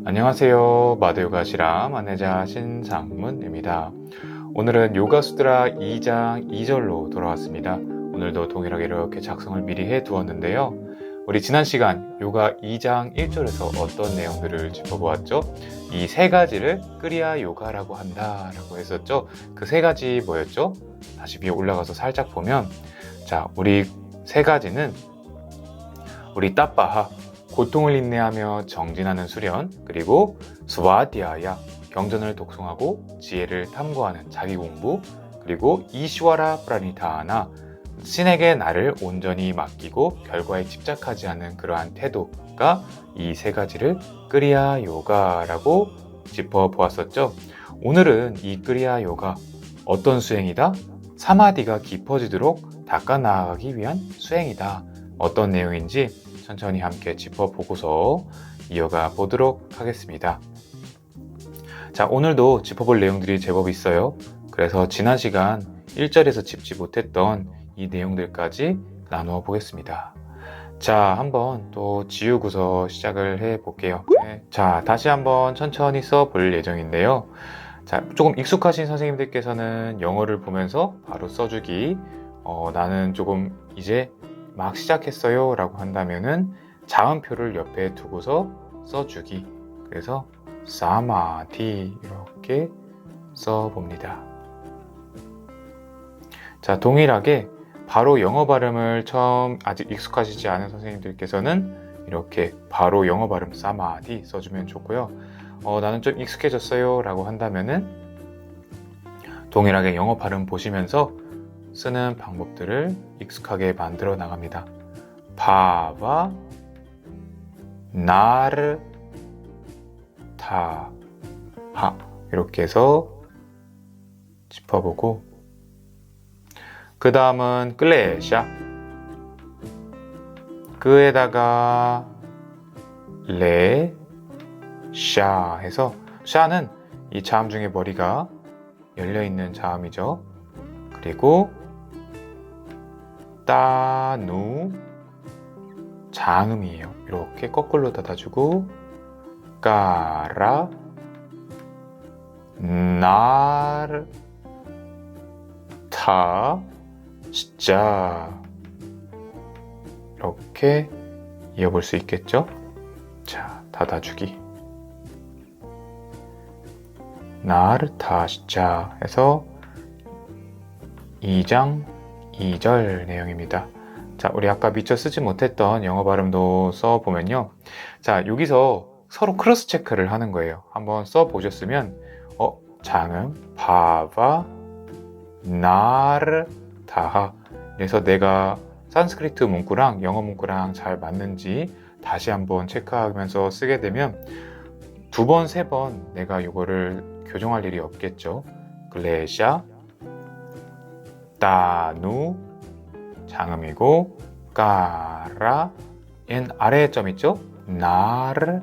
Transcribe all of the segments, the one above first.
안녕하세요. 마드요가 실험 안내자 신상문입니다. 오늘은 요가수드라 2장 2절로 돌아왔습니다. 오늘도 동일하게 이렇게 작성을 미리 해 두었는데요. 우리 지난 시간 요가 2장 1절에서 어떤 내용들을 짚어보았죠? 이 세 가지를 끄리아 요가라고 한다라고 했었죠. 그 세 가지 뭐였죠? 다시 위에 올라가서 살짝 보면 자, 우리 세 가지는 우리 따빠하 고통을 인내하며 정진하는 수련, 그리고 스와디아야 경전을 독송하고 지혜를 탐구하는 자기 공부, 그리고 이시와라 프라니타나 신에게 나를 온전히 맡기고 결과에 집착하지 않는 그러한 태도가 이 세 가지를 끄리아 요가라고 짚어보았었죠. 오늘은 이 끄리아 요가 어떤 수행이다? 사마디가 깊어지도록 닦아 나아가기 위한 수행이다. 어떤 내용인지 천천히 함께 짚어보고서 이어가 보도록 하겠습니다. 자, 오늘도 짚어볼 내용들이 제법 있어요. 그래서 지난 시간 1절에서 짚지 못했던 이 내용들까지 나누어 보겠습니다. 자, 한번 또 지우고서 시작을 해 볼게요. 네. 자, 다시 한번 천천히 써볼 예정인데요. 자, 조금 익숙하신 선생님들께서는 영어를 보면서 바로 써주기, 나는 조금 이제 막 시작했어요 라고 한다면은 자음표를 옆에 두고서 써주기. 그래서 사마디 이렇게 써봅니다. 자, 동일하게 바로 영어 발음을 처음 아직 익숙하시지 않은 선생님들께서는 이렇게 바로 영어 발음 사마디 써주면 좋고요. 나는 좀 익숙해졌어요 라고 한다면은 동일하게 영어 발음 보시면서 쓰는 방법들을 익숙하게 만들어 나갑니다. 바와 나르 타 하 이렇게 해서 짚어보고, 그 다음은 클레샤, 그에다가 레 샤 해서, 샤는 이 자음 중에 머리가 열려있는 자음이죠. 그리고 따누 장음이에요. 이렇게 거꾸로 닫아주고, 까라 날 타 진짜 이렇게 이어볼 수 있겠죠? 자, 닫아주기. 날 타 진짜 해서 2장 2절 내용입니다. 자, 우리 아까 미처 쓰지 못했던 영어 발음도 써보면요. 자, 여기서 서로 크로스 체크를 하는 거예요. 한번 써보셨으면 장음 바바 나르 다하, 그래서 내가 산스크리트 문구랑 영어 문구랑 잘 맞는지 다시 한번 체크하면서 쓰게 되면 두 번, 세 번 내가 이거를 교정할 일이 없겠죠. 글레샤 따누 장음이고, 까라 엔 아래에 점 있죠? 나르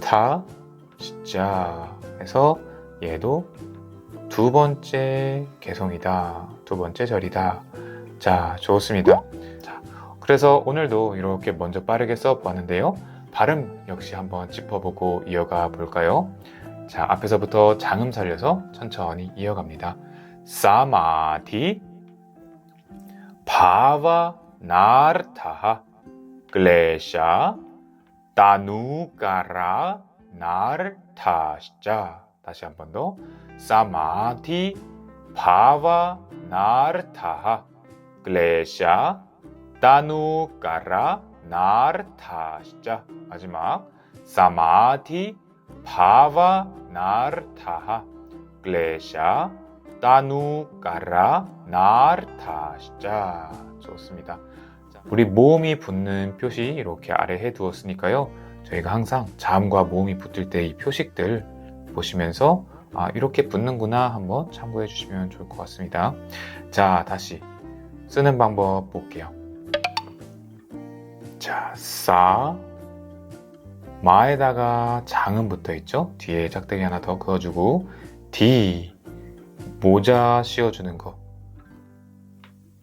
타 진짜 해서 얘도 두 번째 개성이다, 두 번째 절이다. 자, 좋습니다. 자, 그래서 오늘도 이렇게 먼저 빠르게 써보았는데요. 발음 역시 한번 짚어보고 이어가 볼까요? 자, 앞에서부터 장음 살려서 천천히 이어갑니다. 사마디 바와 나르타하 글레샤 따누가라 나르타시자. 다시 한 번 더. 사마디 바와 나르타하 글레샤 따누가라 나르타시자. 마지막. 사마디 바와 나르타하 글레샤 따누가라 나르타시자. 좋습니다. 우리 모음이 붙는 표시 이렇게 아래 해두었으니까요. 저희가 항상 자음과 모음이 붙을 때 이 표식들 보시면서 이렇게 붙는구나 한번 참고해 주시면 좋을 것 같습니다. 자, 다시 쓰는 방법 볼게요. 자, 사 마에다가 장음 붙어 있죠. 뒤에 짝대기 하나 더 그어주고, 디 모자 씌워주는 거,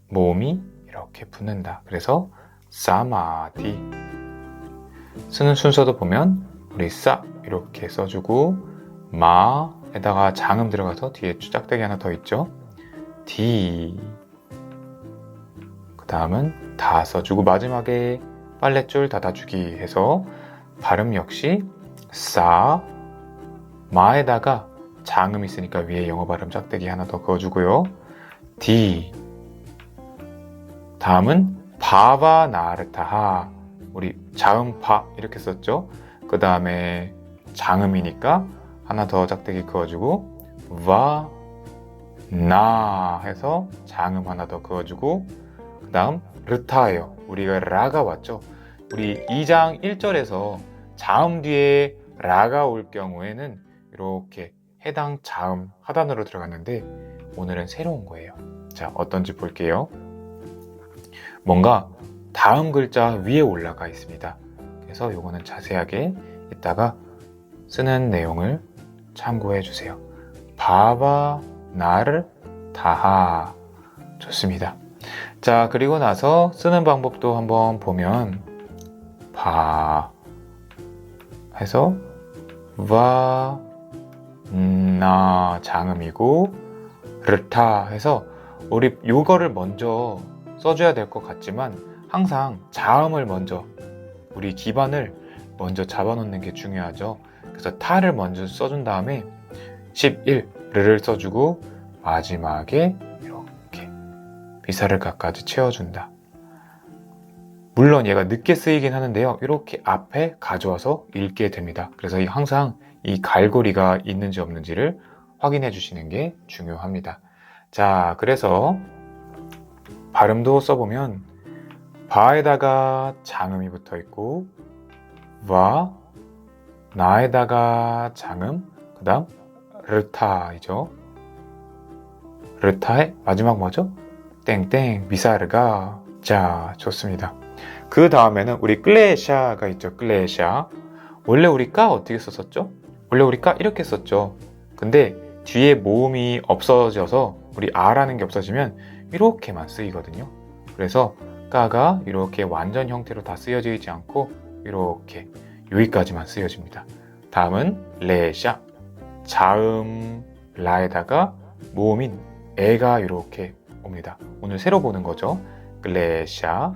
모음이 이렇게 붙는다. 그래서 사마디 쓰는 순서도 보면 우리 싸 이렇게 써주고 마에다가 장음 들어가서 뒤에 짝대기 하나 더 있죠. 디. 그 다음은 다 써주고 마지막에 빨랫줄 닫아주기 해서 발음 역시 싸 마에다가 장음 있으니까 위에 영어 발음 짝대기 하나 더 그어주고요. 디. 다음은 바바 나르타하. 우리 자음 바 이렇게 썼죠. 그 다음에 장음이니까 하나 더 짝대기 그어주고 와 나 해서 장음 하나 더 그어주고 그 다음 르타예요. 우리가 라가 왔죠. 우리 2장 1절에서 자음 뒤에 라가 올 경우에는 이렇게 해당 자음 하단으로 들어갔는데 오늘은 새로운 거예요. 자, 어떤지 볼게요. 뭔가 다음 글자 위에 올라가 있습니다. 그래서 이거는 자세하게 이따가 쓰는 내용을 참고해 주세요. 바바 나를 다하. 좋습니다. 자, 그리고 나서 쓰는 방법도 한번 보면 바 해서 와 나 장음이고 르타 해서 우리 요거를 먼저 써줘야 될 것 같지만 항상 자음을 먼저 우리 기반을 먼저 잡아놓는 게 중요하죠. 그래서 타를 먼저 써준 다음에 11를 써주고 마지막에 이렇게 비사르가까지 채워준다. 물론 얘가 늦게 쓰이긴 하는데요. 이렇게 앞에 가져와서 읽게 됩니다. 그래서 항상 이 갈고리가 있는지 없는지를 확인해 주시는 게 중요합니다. 자, 그래서 발음도 써보면 바에다가 장음이 붙어 있고 와 나에다가 장음 그 다음 르타이죠. 르타의 마지막 뭐죠? 땡땡 미사르가. 자, 좋습니다. 그 다음에는 우리 클레샤가 있죠. 클레샤. 원래 우리 까 어떻게 썼었죠? 원래 우리 까 이렇게 썼죠. 근데 뒤에 모음이 없어져서 우리 아라는 게 없어지면 이렇게만 쓰이거든요. 그래서 까가 이렇게 완전 형태로 다 쓰여져 있지 않고 이렇게 여기까지만 쓰여집니다. 다음은 레샤. 자음 라에다가 모음인 에가 이렇게 옵니다. 오늘 새로 보는 거죠. 글레샤.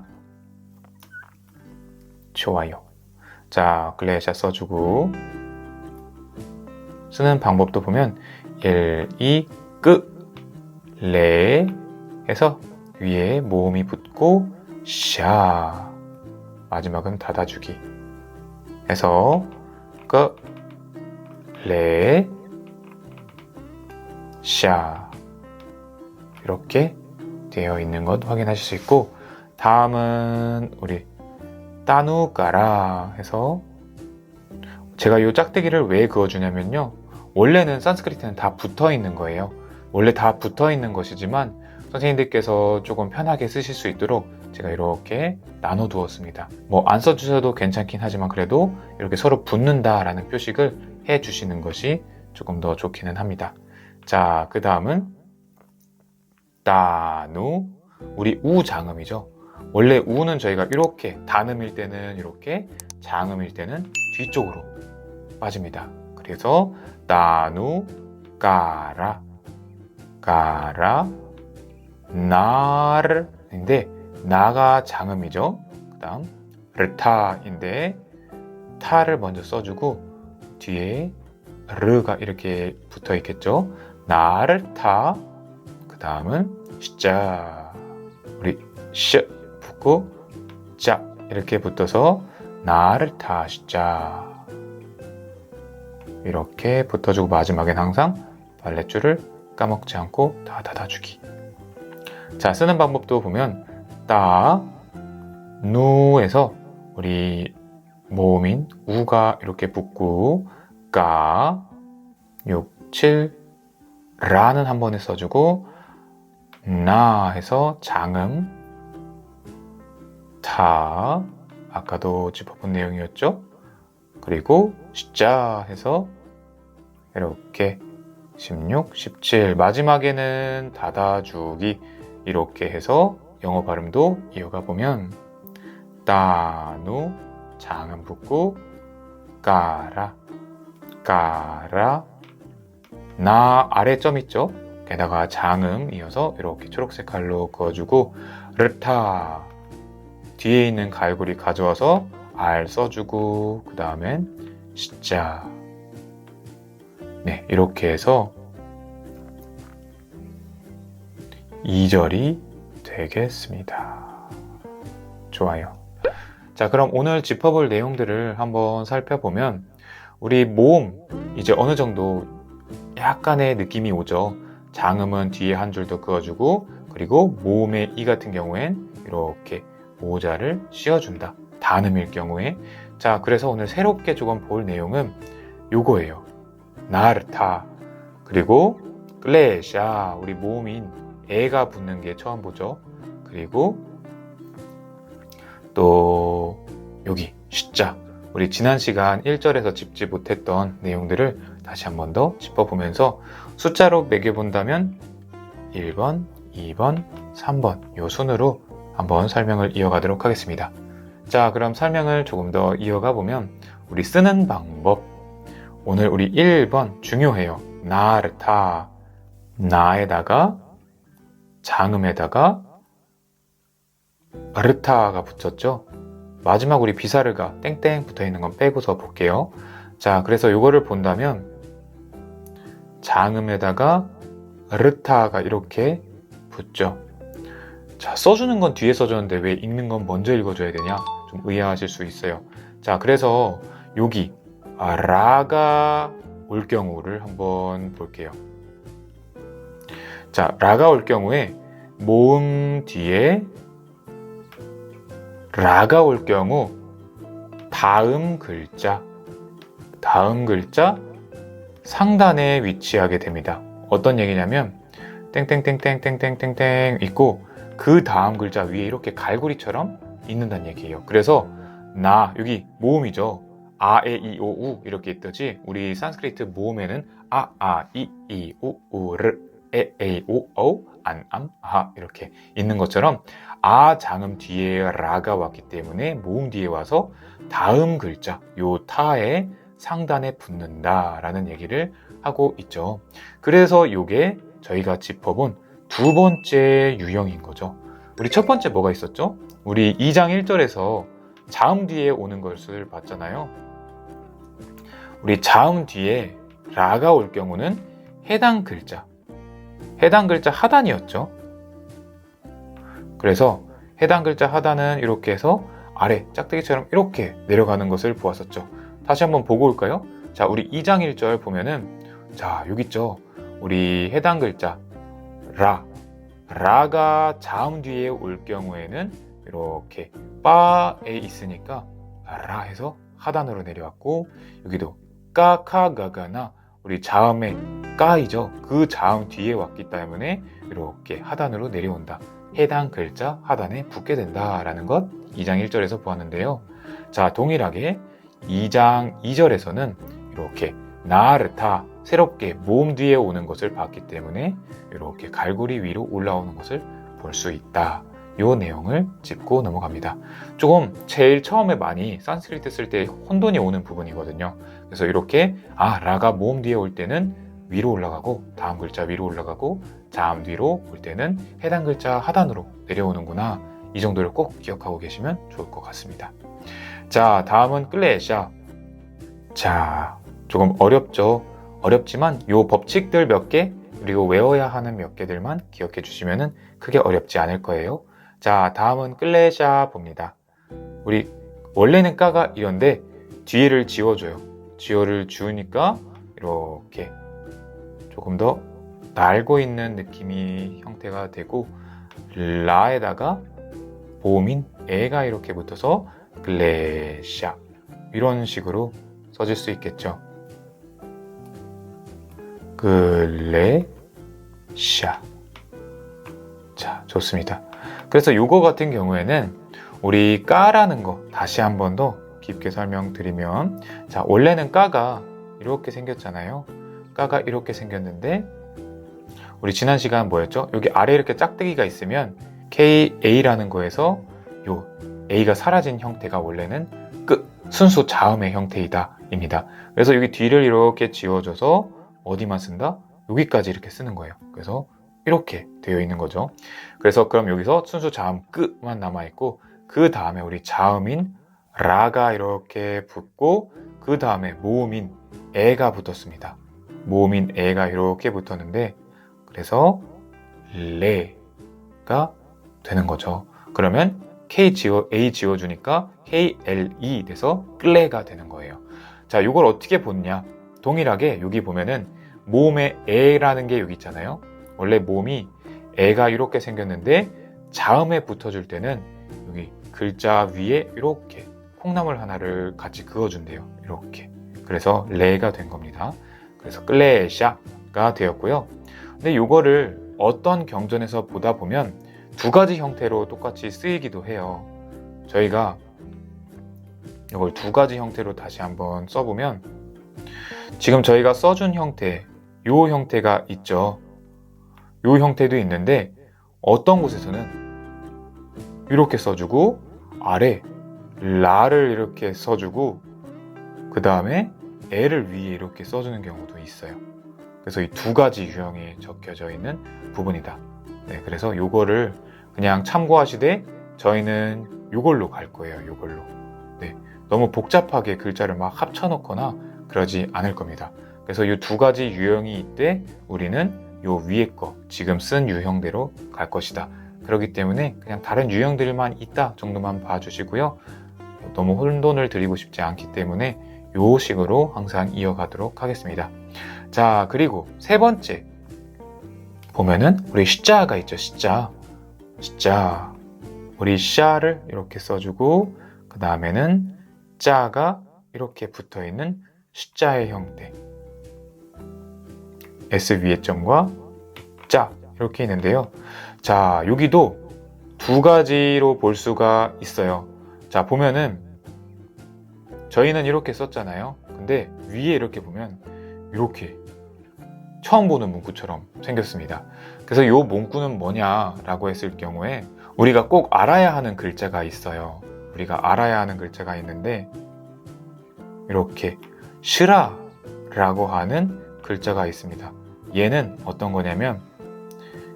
좋아요. 자, 글레샤 써주고 쓰는 방법도 보면 1, 2, 끄, 레 해서 위에 모음이 붙고 샤 마지막은 닫아주기 해서 끄, 레, 샤 이렇게 되어 있는 것 확인하실 수 있고 다음은 우리 따누까라 해서 제가 이 짝대기를 왜 그어주냐면요. 원래는 산스크리트는 다 붙어 있는 거예요. 원래 다 붙어 있는 것이지만 선생님들께서 조금 편하게 쓰실 수 있도록 제가 이렇게 나눠 두었습니다. 뭐 안 써주셔도 괜찮긴 하지만 그래도 이렇게 서로 붙는다라는 표식을 해 주시는 것이 조금 더 좋기는 합니다. 자, 그 다음은 따누. 우리 우 장음이죠. 원래 우는 저희가 이렇게 단음일 때는 이렇게 장음일 때는 뒤쪽으로 빠집니다. 그래서 따누 까라 까라 나르인데 나가 장음이죠. 그 다음 르타인데 타를 먼저 써주고 뒤에 르가 이렇게 붙어 있겠죠. 나르타. 그 다음은 자 우리 시 붙고 자 이렇게 붙어서 나르타 자 이렇게 붙어주고 마지막엔 항상 발렛줄을 까먹지 않고 다 닫아주기. 자, 쓰는 방법도 보면 따, 누에서 우리 모음인 우가 이렇게 붙고 까, 6, 7, 라는 한 번에 써주고 나 해서 장음 타 아까도 짚어본 내용이었죠. 그리고 숫자 해서 이렇게 16, 17 마지막에는 닫아주기 이렇게 해서 영어 발음도 이어가 보면 따누 장음 붙고 까라, 까라. 나 아래 점 있죠? 게다가 장음 이어서 이렇게 초록색 칼로 그어주고 르타 뒤에 있는 갈고리 가져와서 알 써주고 그 다음엔 시자. 네, 이렇게 해서 2절이 되겠습니다. 좋아요. 자, 그럼 오늘 짚어볼 내용들을 한번 살펴보면 우리 모음 이제 어느 정도 약간의 느낌이 오죠. 장음은 뒤에 한 줄 더 그어주고 그리고 모음의 이 같은 경우엔 이렇게 모자를 씌워준다. 단음일 경우에. 자, 그래서 오늘 새롭게 조금 볼 내용은 요거예요. 나르타 그리고 클레샤 우리 모음인 에가 붙는 게 처음 보죠. 그리고 또 여기 숫자 우리 지난 시간 1절에서 짚지 못했던 내용들을 다시 한 번 더 짚어보면서 숫자로 매겨본다면 1번, 2번, 3번 요 순으로 한번 설명을 이어가도록 하겠습니다. 자, 그럼 설명을 조금 더 이어가 보면 우리 쓰는 방법 오늘 우리 1번 중요해요. 나르타 나에다가 장음에다가 바르타가 붙였죠. 마지막 우리 비사르가 땡땡 붙어있는 건 빼고서 볼게요. 자, 그래서 이거를 본다면 장음에다가 르타가 이렇게 붙죠. 자, 써주는 건 뒤에 써줬는데 왜 읽는 건 먼저 읽어줘야 되냐? 좀 의아하실 수 있어요. 자, 그래서 여기 라가 올 경우를 한번 볼게요. 자, 라가 올 경우에 모음 뒤에 라가 올 경우 다음 글자 상단에 위치하게 됩니다. 어떤 얘기냐면 땡땡땡땡땡땡땡땡 있고 그 다음 글자 위에 이렇게 갈고리처럼 있는다는 얘기예요. 그래서 나 여기 모음이죠. 아, 에, 이, 오, 우 이렇게 있듯이 우리 산스크리트 모음에는 아, 이, 우, 르, 에, 오, 오, 안, 암, 아 이렇게 있는 것처럼 아 장음 뒤에 라가 왔기 때문에 모음 뒤에 와서 다음 글자 요 타의 상단에 붙는다 라는 얘기를 하고 있죠. 그래서 요게 저희가 짚어본 두 번째 유형인 거죠. 우리 첫 번째 뭐가 있었죠? 우리 2장 1절에서 자음 뒤에 오는 것을 봤잖아요. 우리 자음 뒤에 라가 올 경우는 해당 글자 하단이었죠. 그래서 해당 글자 하단은 이렇게 해서 아래 짝대기처럼 이렇게 내려가는 것을 보았었죠. 다시 한번 보고 올까요? 자, 우리 2장 1절 보면은 자, 여기 있죠. 우리 해당 글자 라가 자음 뒤에 올 경우에는 이렇게 바에 있으니까 라 해서 하단으로 내려왔고 여기도 까카가가나 우리 자음의 까이죠. 그 자음 뒤에 왔기 때문에 이렇게 하단으로 내려온다. 해당 글자 하단에 붙게 된다라는 것 2장 1절에서 보았는데요. 자, 동일하게 2장 2절에서는 이렇게 나르타 새롭게 모음 뒤에 오는 것을 봤기 때문에 이렇게 갈고리 위로 올라오는 것을 볼 수 있다. 요 내용을 짚고 넘어갑니다. 조금 제일 처음에 많이 산스크리트 쓸 때 혼돈이 오는 부분이거든요. 그래서 이렇게 라가 모음 뒤에 올 때는 위로 올라가고 다음 글자 위로 올라가고 자음 뒤로 올 때는 해당 글자 하단으로 내려오는구나. 이 정도를 꼭 기억하고 계시면 좋을 것 같습니다. 자, 다음은 클레샤. 자, 조금 어렵죠. 어렵지만 요 법칙들 몇 개 그리고 외워야 하는 몇 개들만 기억해 주시면 크게 어렵지 않을 거예요. 자, 다음은 클레샤 봅니다. 우리 원래는 까가 이런데 뒤에를 지워줘요. 뒤에를 지우니까 이렇게 조금 더 날고 있는 느낌이 형태가 되고 라에다가 보음인 에가 이렇게 붙어서 클레샤 이런 식으로 써질 수 있겠죠. 클레샤. 자, 좋습니다. 그래서 요거 같은 경우에는 우리 까라는 거 다시 한 번 더 깊게 설명드리면 자, 원래는 까가 이렇게 생겼잖아요. 까가 이렇게 생겼는데 우리 지난 시간 뭐였죠? 여기 아래 이렇게 짝대기가 있으면 KA라는 거에서 요 A가 사라진 형태가 원래는 순수 자음의 형태이다 입니다. 그래서 여기 뒤를 이렇게 지워줘서 어디만 쓴다? 여기까지 이렇게 쓰는 거예요. 그래서 이렇게 되어 있는 거죠. 그래서 그럼 여기서 순수 자음 끄만 남아있고 그 다음에 우리 자음인 라가 이렇게 붙고 그 다음에 모음인 에가 붙었습니다. 모음인 에가 이렇게 붙었는데 그래서 레가 되는 거죠. 그러면 A 지워주니까 KLE 돼서 끌레가 되는 거예요. 자, 이걸 어떻게 보느냐? 동일하게 여기 보면은 모음에 에라는 게 여기 있잖아요. 원래 모음이 에가 이렇게 생겼는데 자음에 붙어줄 때는 여기 글자 위에 이렇게 콩나물 하나를 같이 그어준대요. 이렇게. 그래서 레가 된 겁니다. 그래서 끌레샤가 되었고요. 근데 이거를 어떤 경전에서 보다 보면 두 가지 형태로 똑같이 쓰이기도 해요. 저희가 이걸 두 가지 형태로 다시 한번 써보면 지금 저희가 써준 형태, 요 형태가 있죠. 요 형태도 있는데 어떤 곳에서는 이렇게 써주고 아래 라를 이렇게 써주고 그 다음에 애를 위에 이렇게 써주는 경우도 있어요. 그래서 이 두 가지 유형이 적혀져 있는 부분이다. 네, 그래서 요거를 그냥 참고하시되 저희는 요걸로 갈 거예요. 요걸로. 네, 너무 복잡하게 글자를 막 합쳐놓거나 그러지 않을 겁니다. 그래서 이 두 가지 유형이 있대 우리는 요 위에 거 지금 쓴 유형대로 갈 것이다. 그렇기 때문에 그냥 다른 유형들만 있다 정도만 봐주시고요. 너무 혼돈을 드리고 싶지 않기 때문에 요 식으로 항상 이어가도록 하겠습니다. 자, 그리고 세 번째 보면은 우리 시자가 있죠. 시자 우리 샤를 이렇게 써주고 그 다음에는 자가 이렇게 붙어있는 시자의 형태 S 위에 점과 자 이렇게 있는데요. 자, 여기도 두 가지로 볼 수가 있어요. 자, 보면은 저희는 이렇게 썼잖아요. 근데 위에 이렇게 보면 이렇게 처음 보는 문구처럼 생겼습니다. 그래서 이 문구는 뭐냐라고 했을 경우에 우리가 꼭 알아야 하는 글자가 있어요. 우리가 알아야 하는 글자가 있는데 이렇게 시라라고 하는 글자가 있습니다. 얘는 어떤 거냐면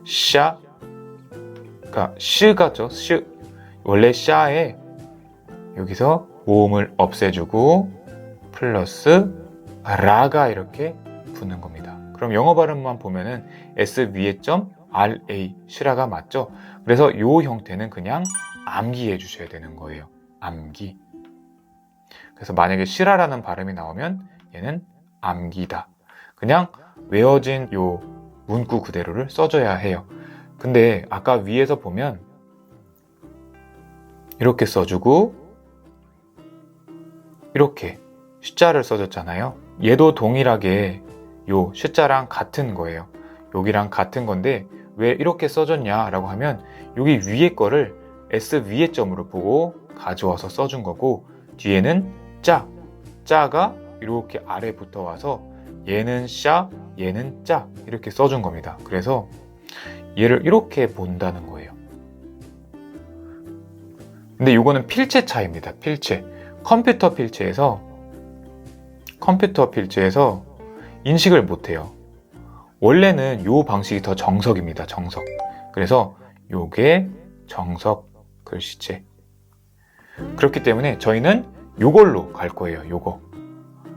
샤가 시가죠. 시 원래 샤에 여기서 모음을 없애주고 플러스 라가 이렇게 붙는 겁니다. 그럼 영어 발음만 보면은 S 위에 점 RA 시라가 맞죠? 그래서 이 형태는 그냥 암기해 주셔야 되는 거예요. 암기. 그래서 만약에 시라라는 발음이 나오면 얘는 암기다. 그냥 외워진 요 문구 그대로를 써줘야 해요. 근데 아까 위에서 보면 이렇게 써주고 이렇게 시자를 써줬잖아요. 얘도 동일하게 요 시자랑 같은 거예요. 여기랑 같은 건데 왜 이렇게 써줬냐 라고 하면 여기 위에 거를 S 위에 점으로 보고 가져와서 써준 거고 뒤에는 자가 이렇게 아래 붙어 와서 얘는 샤, 얘는 짜 이렇게 써준 겁니다. 그래서 얘를 이렇게 본다는 거예요. 근데 이거는 필체 차이입니다. 필체. 컴퓨터 필체에서 인식을 못해요. 원래는 이 방식이 더 정석입니다. 정석. 그래서 요게 정석 글씨체. 그렇기 때문에 저희는 요걸로 갈 거예요. 요거.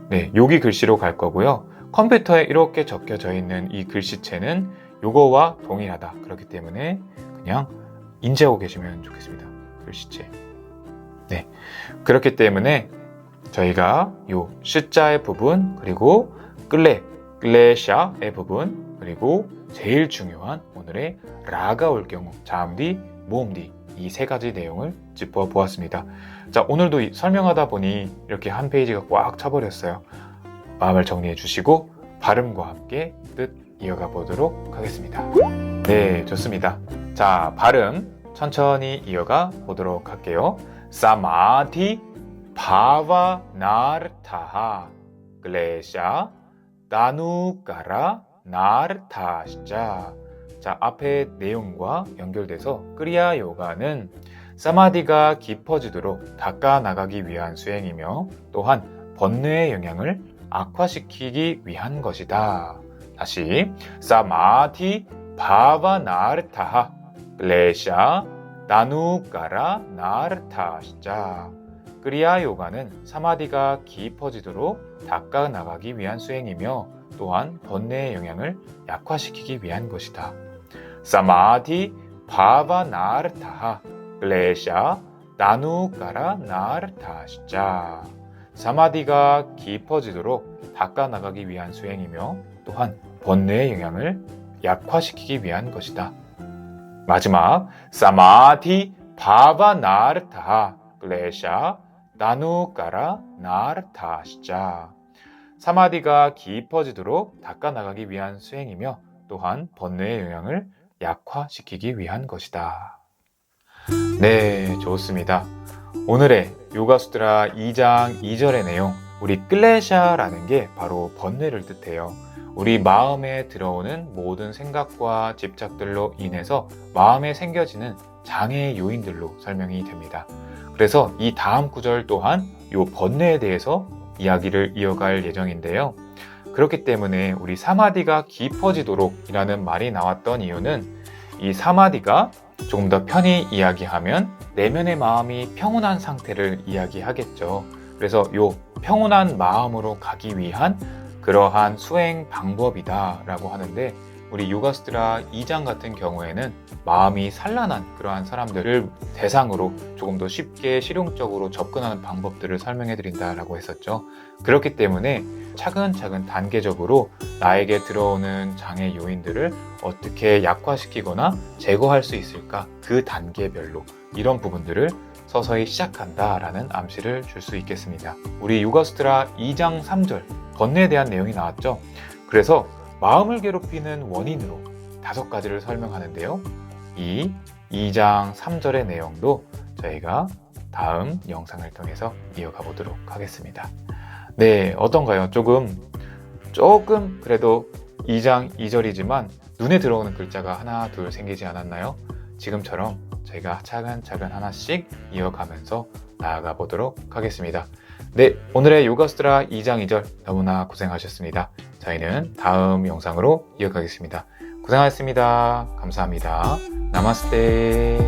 네, 여기 글씨로 갈 거고요. 컴퓨터에 이렇게 적혀져 있는 이 글씨체는 요거와 동일하다. 그렇기 때문에 그냥 인지하고 계시면 좋겠습니다. 글씨체. 네, 그렇기 때문에 저희가 요 시자의 부분 그리고 끌레샤의 부분 그리고 제일 중요한 오늘의 라가 올 경우 자음 뒤, 모음 뒤 이 세 가지 내용을 짚어보았습니다. 자, 오늘도 설명하다 보니 이렇게 한 페이지가 꽉 차버렸어요. 마음을 정리해 주시고 발음과 함께 뜻 이어가 보도록 하겠습니다. 네, 좋습니다. 자, 발음 천천히 이어가 보도록 할게요. 사마디 바바나르타하 글레샤 나누까라 나르타시자. 자, 앞의 내용과 연결돼서 크리야 요가는 사마디가 깊어지도록 닦아 나가기 위한 수행이며 또한 번뇌의 영향을 악화시키기 위한 것이다. 다시 사마디 바바나르타하 클레샤 나누까라 나르타시자. 크리야 요가는 사마디가 깊어지도록 닦아나가기 위한 수행이며 또한 번뇌의 영향을 약화시키기 위한 것이다. 사마디 바바나르타하 클레샤 나누까라 나르타시자. 사마디가 깊어지도록 닦아나가기 위한 수행이며 또한 번뇌의 영향을 약화시키기 위한 것이다. 마지막 사마디 바바나르타 클레샤 나누까라 나르타시자. 사마디가 깊어지도록 닦아나가기 위한 수행이며 또한 번뇌의 영향을 약화시키기 위한 것이다. 네, 좋습니다. 오늘의 요가수트라 2장 2절의 내용, 우리 클레샤라는 게 바로 번뇌를 뜻해요. 우리 마음에 들어오는 모든 생각과 집착들로 인해서 마음에 생겨지는 장애의 요인들로 설명이 됩니다. 그래서 이 다음 구절 또한 이 번뇌에 대해서 이야기를 이어갈 예정인데요. 그렇기 때문에 우리 사마디가 깊어지도록 이라는 말이 나왔던 이유는 이 사마디가 조금 더 편히 이야기하면 내면의 마음이 평온한 상태를 이야기하겠죠. 그래서 이 평온한 마음으로 가기 위한 그러한 수행 방법이다 라고 하는데, 우리 요가수트라 2장 같은 경우에는 마음이 산란한 그러한 사람들을 대상으로 조금 더 쉽게 실용적으로 접근하는 방법들을 설명해 드린다라고 했었죠. 그렇기 때문에 차근차근 단계적으로 나에게 들어오는 장애 요인들을 어떻게 약화시키거나 제거할 수 있을까, 그 단계별로 이런 부분들을 서서히 시작한다라는 암시를 줄 수 있겠습니다. 우리 요가수트라 2장 3절 번뇌에 대한 내용이 나왔죠. 그래서 마음을 괴롭히는 원인으로 5가지를 설명하는데요. 이 2장 3절의 내용도 저희가 다음 영상을 통해서 이어가 보도록 하겠습니다. 네, 어떤가요? 조금 그래도 2장 2절이지만 눈에 들어오는 글자가 하나 둘 생기지 않았나요? 지금처럼 저희가 차근차근 하나씩 이어가면서 나아가 보도록 하겠습니다. 네, 오늘의 요가수트라 2장 2절 너무나 고생하셨습니다. 저희는 다음 영상으로 이어가겠습니다. 고생하셨습니다. 감사합니다. 나마스테.